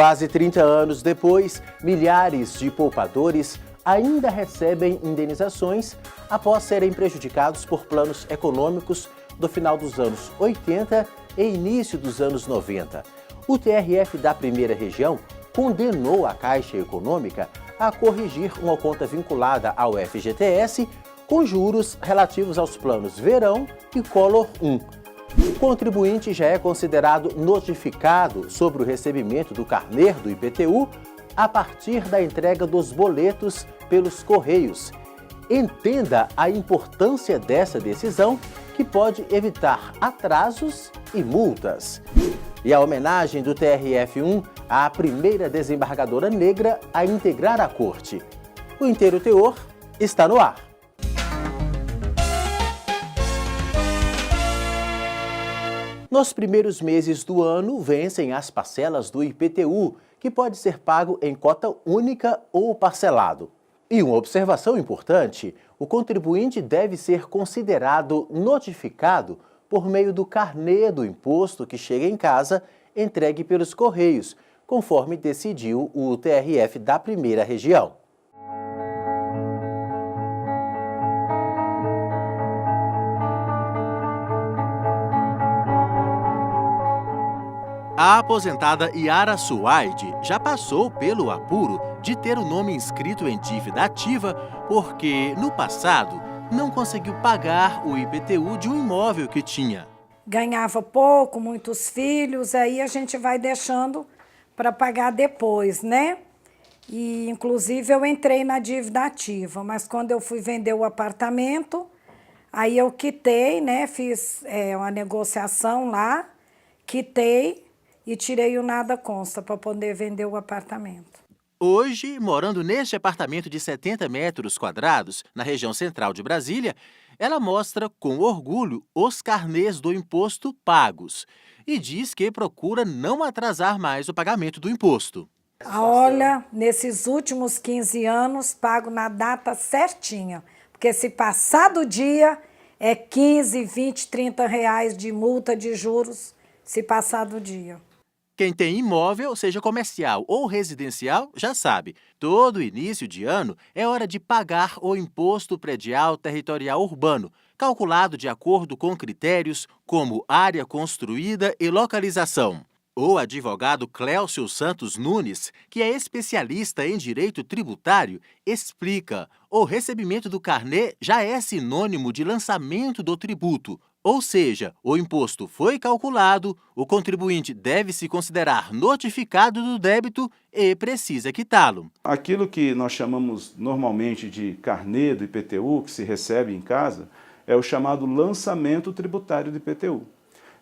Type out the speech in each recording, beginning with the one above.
Quase 30 anos depois, milhares de poupadores ainda recebem indenizações após serem prejudicados por planos econômicos do final dos anos 80 e início dos anos 90. O TRF da Primeira Região condenou a Caixa Econômica a corrigir uma conta vinculada ao FGTS com juros relativos aos planos Verão e Collor 1. O contribuinte já é considerado notificado sobre o recebimento do carnê do IPTU a partir da entrega dos boletos pelos Correios. Entenda a importância dessa decisão, que pode evitar atrasos e multas. E a homenagem do TRF1 à primeira desembargadora negra a integrar a corte. O inteiro teor está no ar. Nos primeiros meses do ano, vencem as parcelas do IPTU, que pode ser pago em cota única ou parcelado. E uma observação importante, o contribuinte deve ser considerado notificado por meio do carnê do imposto que chega em casa, entregue pelos Correios, conforme decidiu o TRF da Primeira Região. A aposentada Yara Suaide já passou pelo apuro de ter o nome inscrito em dívida ativa porque, no passado, não conseguiu pagar o IPTU de um imóvel que tinha. Ganhava pouco, muitos filhos, aí a gente vai deixando para pagar depois, né? E, inclusive, eu entrei na dívida ativa, mas quando eu fui vender o apartamento, aí eu quitei, né? Fiz uma negociação lá, quitei e tirei o nada consta para poder vender o apartamento. Hoje, morando neste apartamento de 70 metros quadrados, na região central de Brasília, ela mostra com orgulho os carnês do imposto pagos e diz que procura não atrasar mais o pagamento do imposto. Olha, nesses últimos 15 anos, pago na data certinha, porque se passar do dia, é 15, 20, 30 reais de multa de juros, se passar do dia. Quem tem imóvel, seja comercial ou residencial, já sabe, todo início de ano é hora de pagar o Imposto Predial Territorial Urbano, calculado de acordo com critérios como área construída e localização. O advogado Cléucio Santos Nunes, que é especialista em direito tributário, explica: o recebimento do carnê já é sinônimo de lançamento do tributo. Ou seja, o imposto foi calculado, o contribuinte deve se considerar notificado do débito e precisa quitá-lo. Aquilo que nós chamamos normalmente de carnê do IPTU, que se recebe em casa, é o chamado lançamento tributário do IPTU.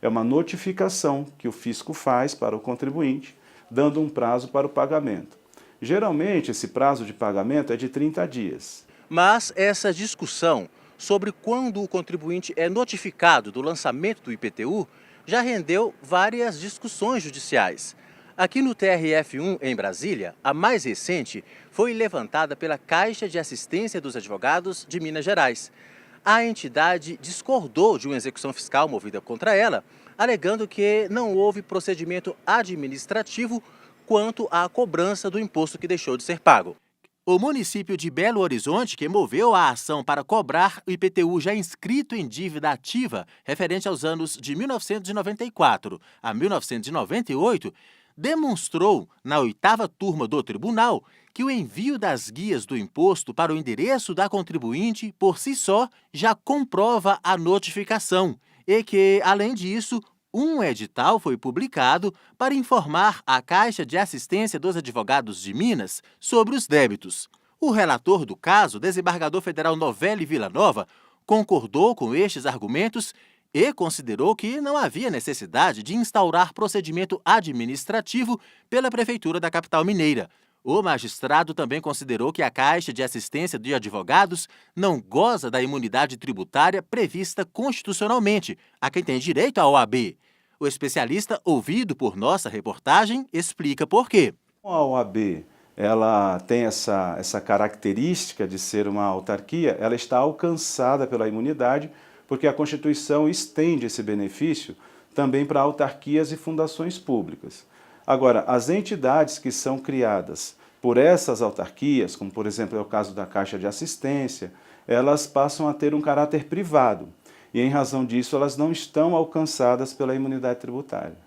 É uma notificação que o fisco faz para o contribuinte, dando um prazo para o pagamento. Geralmente, esse prazo de pagamento é de 30 dias. Mas essa discussão sobre quando o contribuinte é notificado do lançamento do IPTU já rendeu várias discussões judiciais. Aqui no TRF1, em Brasília, a mais recente foi levantada pela Caixa de Assistência dos Advogados de Minas Gerais. A entidade discordou de uma execução fiscal movida contra ela, alegando que não houve procedimento administrativo quanto à cobrança do imposto que deixou de ser pago. O município de Belo Horizonte, que moveu a ação para cobrar o IPTU já inscrito em dívida ativa referente aos anos de 1994 a 1998, demonstrou, na 8ª turma do tribunal, que o envio das guias do imposto para o endereço da contribuinte, por si só, já comprova a notificação e que, além disso, um edital foi publicado para informar a Caixa de Assistência dos Advogados de Minas sobre os débitos. O relator do caso, desembargador federal Novelli Villanova, concordou com estes argumentos e considerou que não havia necessidade de instaurar procedimento administrativo pela Prefeitura da capital mineira. O magistrado também considerou que a Caixa de Assistência de Advogados não goza da imunidade tributária prevista constitucionalmente, a quem tem direito à OAB. O especialista, ouvido por nossa reportagem, explica por quê. A OAB ela tem essa característica de ser uma autarquia, ela está alcançada pela imunidade, porque a Constituição estende esse benefício também para autarquias e fundações públicas. Agora, as entidades que são criadas por essas autarquias, como por exemplo é o caso da Caixa de Assistência, elas passam a ter um caráter privado e, em razão disso, elas não estão alcançadas pela imunidade tributária.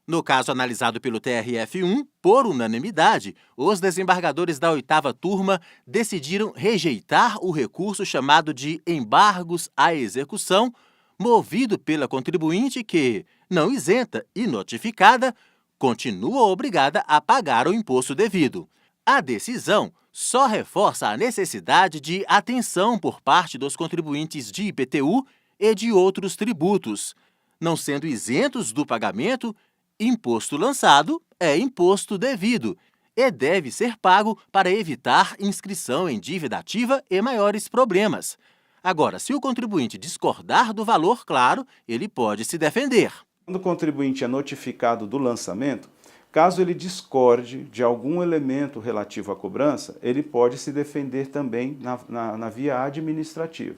No caso analisado pelo TRF1, por unanimidade, os desembargadores da 8ª turma decidiram rejeitar o recurso chamado de embargos à execução, movido pela contribuinte que, não isenta e notificada, continua obrigada a pagar o imposto devido. A decisão só reforça a necessidade de atenção por parte dos contribuintes de IPTU e de outros tributos. Não sendo isentos do pagamento, imposto lançado é imposto devido e deve ser pago para evitar inscrição em dívida ativa e maiores problemas. Agora, se o contribuinte discordar do valor, claro, ele pode se defender. Quando o contribuinte é notificado do lançamento, caso ele discorde de algum elemento relativo à cobrança, ele pode se defender também na via administrativa.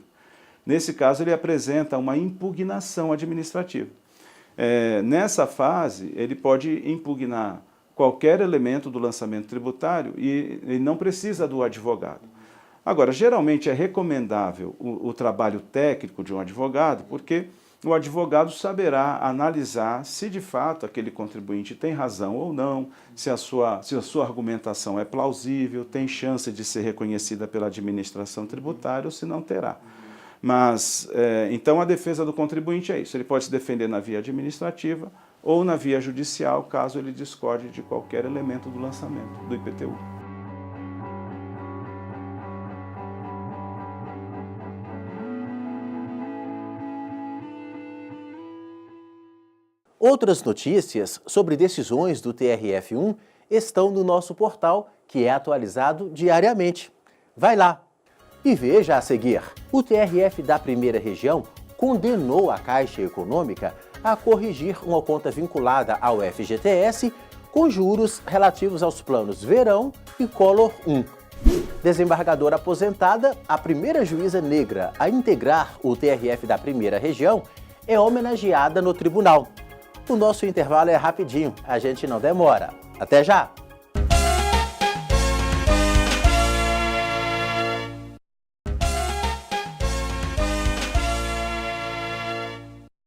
Nesse caso, ele apresenta uma impugnação administrativa. Nessa fase, ele pode impugnar qualquer elemento do lançamento tributário e ele não precisa do advogado. Agora, geralmente é recomendável o trabalho técnico de um advogado, porque o advogado saberá analisar se de fato aquele contribuinte tem razão ou não, se a sua argumentação é plausível, tem chance de ser reconhecida pela administração tributária ou se não terá. Mas, então, a defesa do contribuinte é isso. Ele pode se defender na via administrativa ou na via judicial, caso ele discorde de qualquer elemento do lançamento do IPTU. Outras notícias sobre decisões do TRF1 estão no nosso portal, que é atualizado diariamente. Vai lá e veja a seguir. O TRF da Primeira Região condenou a Caixa Econômica a corrigir uma conta vinculada ao FGTS com juros relativos aos planos Verão e Collor 1. Desembargadora aposentada, a primeira juíza negra a integrar o TRF da Primeira Região, é homenageada no tribunal. O nosso intervalo é rapidinho, a gente não demora. Até já!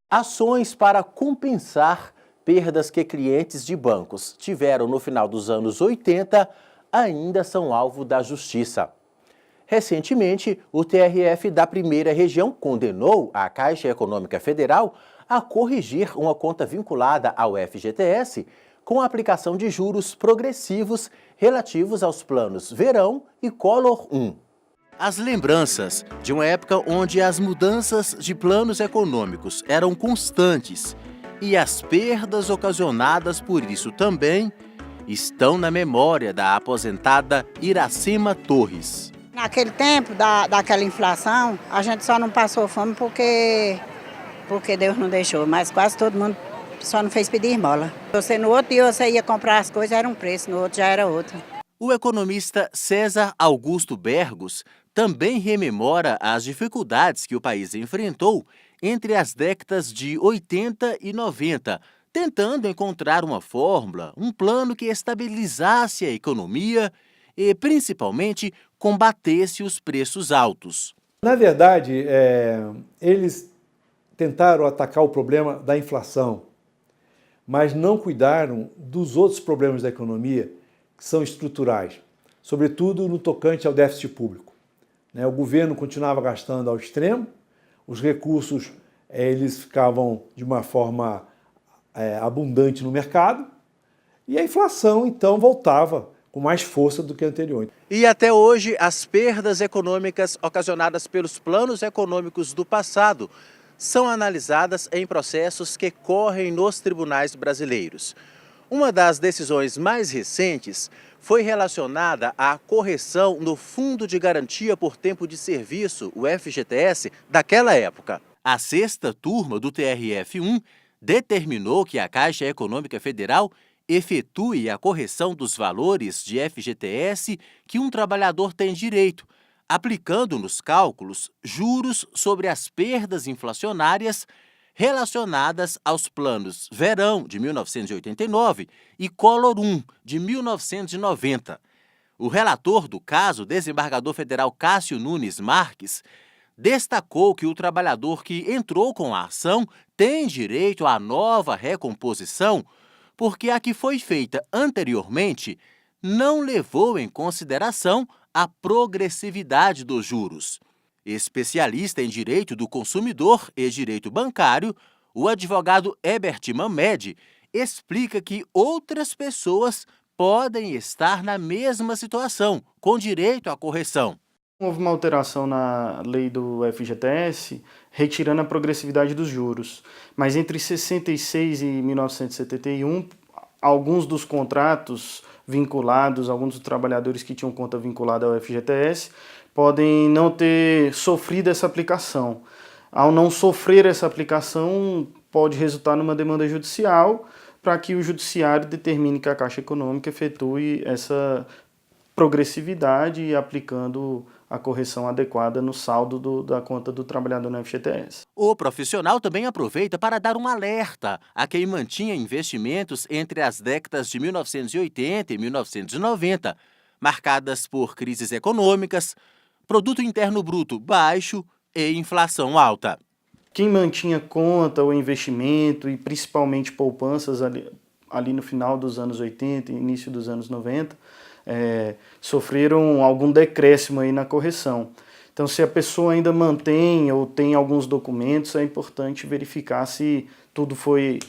Ações para compensar perdas que clientes de bancos tiveram no final dos anos 80 ainda são alvo da justiça. Recentemente, o TRF da Primeira Região condenou a Caixa Econômica Federal a corrigir uma conta vinculada ao FGTS com a aplicação de juros progressivos relativos aos planos Verão e Collor 1. As lembranças de uma época onde as mudanças de planos econômicos eram constantes e as perdas ocasionadas por isso também estão na memória da aposentada Iracema Torres. Naquele tempo daquela inflação, a gente só não passou fome porque Deus não deixou, mas quase todo mundo só não fez pedir esmola. Você no outro dia você ia comprar as coisas, era um preço, no outro já era outro. O economista César Augusto Bergos também rememora as dificuldades que o país enfrentou entre as décadas de 80 e 90, tentando encontrar uma fórmula, um plano que estabilizasse a economia e, principalmente, combatesse os preços altos. Na verdade, eles tentaram atacar o problema da inflação, mas não cuidaram dos outros problemas da economia que são estruturais, sobretudo no tocante ao déficit público. O governo continuava gastando ao extremo, os recursos eles ficavam de uma forma abundante no mercado e a inflação então voltava com mais força do que anterior. E até hoje, as perdas econômicas ocasionadas pelos planos econômicos do passado são analisadas em processos que correm nos tribunais brasileiros. Uma das decisões mais recentes foi relacionada à correção no Fundo de Garantia por Tempo de Serviço, o FGTS, daquela época. A 6ª turma do TRF1 determinou que a Caixa Econômica Federal efetue a correção dos valores de FGTS que um trabalhador tem direito, aplicando nos cálculos juros sobre as perdas inflacionárias relacionadas aos planos Verão, de 1989, e Collor I, de 1990. O relator do caso, desembargador federal Cássio Nunes Marques, destacou que o trabalhador que entrou com a ação tem direito à nova recomposição porque a que foi feita anteriormente não levou em consideração a progressividade dos juros. Especialista em direito do consumidor e direito bancário, o advogado Herbert Mamed explica que outras pessoas podem estar na mesma situação, com direito à correção. Houve uma alteração na lei do FGTS, retirando a progressividade dos juros. Mas entre 66 e 1971, alguns dos contratos vinculados, alguns dos trabalhadores que tinham conta vinculada ao FGTS, podem não ter sofrido essa aplicação. Ao não sofrer essa aplicação, pode resultar numa demanda judicial para que o judiciário determine que a Caixa Econômica efetue essa progressividade aplicando a correção adequada no saldo da conta do trabalhador no FGTS. O profissional também aproveita para dar um alerta a quem mantinha investimentos entre as décadas de 1980 e 1990, marcadas por crises econômicas, produto interno bruto baixo e inflação alta. Quem mantinha conta ou investimento e principalmente poupanças ali no final dos anos 80 e início dos anos 90, sofreram algum decréscimo aí na correção. Então, se a pessoa ainda mantém ou tem alguns documentos, é importante verificar se tudo foi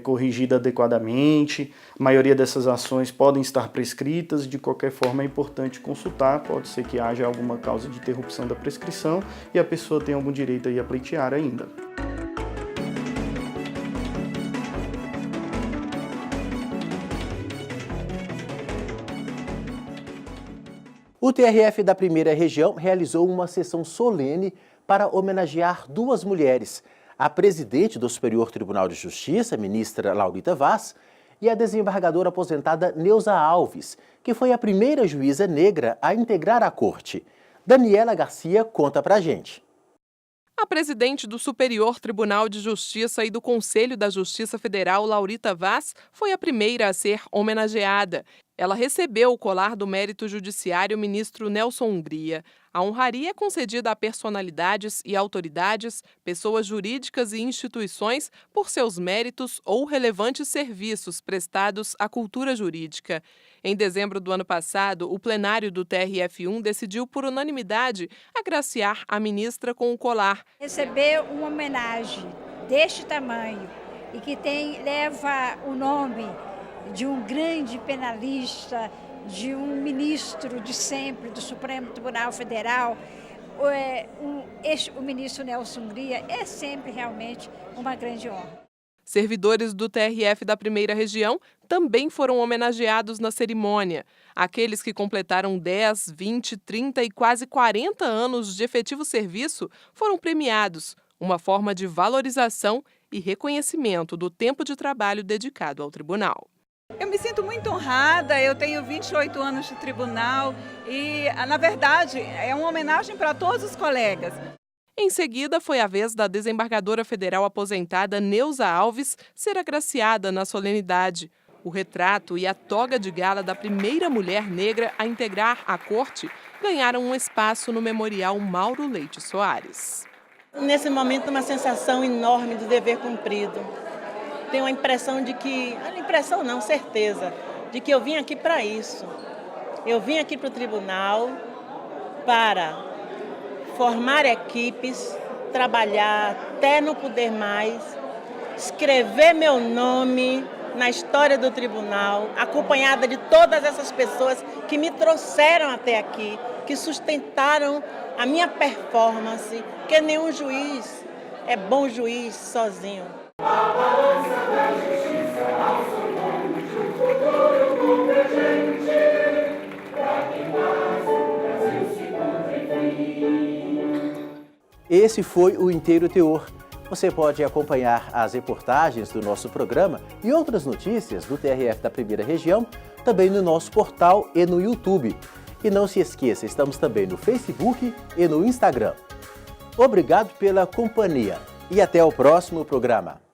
corrigido adequadamente. A maioria dessas ações podem estar prescritas, de qualquer forma é importante consultar, pode ser que haja alguma causa de interrupção da prescrição e a pessoa tem algum direito aí a pleitear ainda. O TRF da Primeira Região realizou uma sessão solene para homenagear duas mulheres, a presidente do Superior Tribunal de Justiça, ministra Laurita Vaz, e a desembargadora aposentada Neuza Alves, que foi a primeira juíza negra a integrar a corte. Daniela Garcia conta pra gente. A presidente do Superior Tribunal de Justiça e do Conselho da Justiça Federal, Laurita Vaz, foi a primeira a ser homenageada. Ela recebeu o colar do mérito judiciário ministro Nelson Hungria. A honraria é concedida a personalidades e autoridades, pessoas jurídicas e instituições por seus méritos ou relevantes serviços prestados à cultura jurídica. Em dezembro do ano passado, o plenário do TRF1 decidiu por unanimidade agraciar a ministra com o colar. Receber uma homenagem deste tamanho e que leva o nome de um grande penalista, de um ministro de sempre do Supremo Tribunal Federal, o ministro Nelson Hungria, é sempre realmente uma grande honra. Servidores do TRF da Primeira Região também foram homenageados na cerimônia. Aqueles que completaram 10, 20, 30 e quase 40 anos de efetivo serviço foram premiados, uma forma de valorização e reconhecimento do tempo de trabalho dedicado ao tribunal. Eu me sinto muito honrada, eu tenho 28 anos de tribunal e, na verdade, é uma homenagem para todos os colegas. Em seguida, foi a vez da desembargadora federal aposentada Neuza Alves ser agraciada na solenidade. O retrato e a toga de gala da primeira mulher negra a integrar a corte ganharam um espaço no Memorial Mauro Leite Soares. Nesse momento, uma sensação enorme de dever cumprido. Tenho a impressão de que, certeza, de que eu vim aqui para isso. Eu vim aqui para o tribunal para formar equipes, trabalhar até não poder mais, escrever meu nome na história do tribunal, acompanhada de todas essas pessoas que me trouxeram até aqui, que sustentaram a minha performance, porque nenhum juiz é bom juiz sozinho. Esse foi o Inteiro Teor. Você pode acompanhar as reportagens do nosso programa e outras notícias do TRF da Primeira Região também no nosso portal e no YouTube. E não se esqueça, estamos também no Facebook e no Instagram. Obrigado pela companhia. e até o próximo programa.